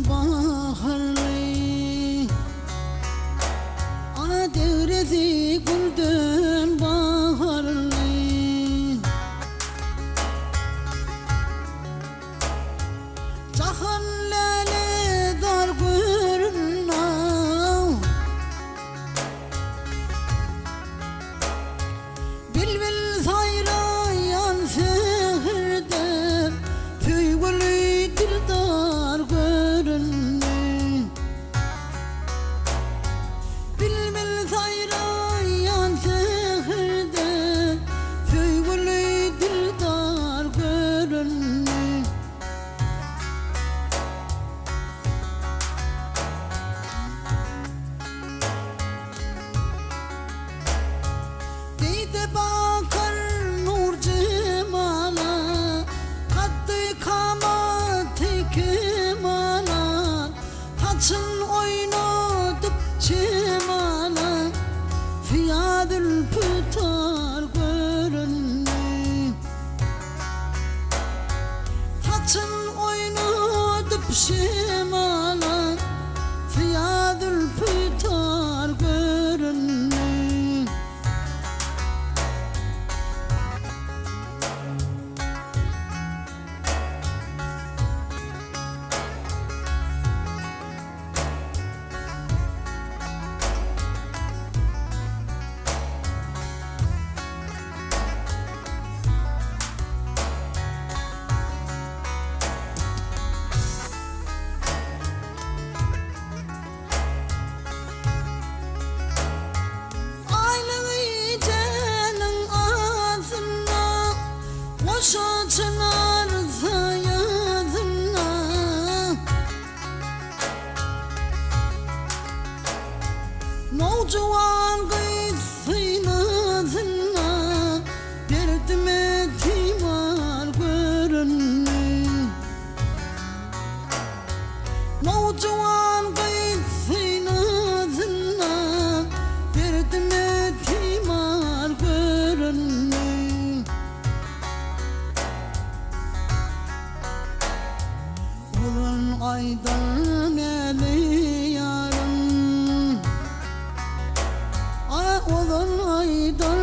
baharlı Ana devresi güldün baharlı Cahan lale dar görünna Bilbil sayrayan sehirde Tüygülü dildar görünne Bilbil sayrayan sehirde Tüygülü dildar görünne Deyde bakar nur cemala Kaddı kamatı kemala Taçın oynadıp çemala Fiyadül pıtar görünme Taçın oynadıp şemala Fiyadül pıtar görünme Boşa çınar sayadına Nocuvan gıyısıyla zınna Derdime timar görünme Nocuvan gıyısıyla zınna Derdime timar görünme Olun aydan eli yarın Olun aydan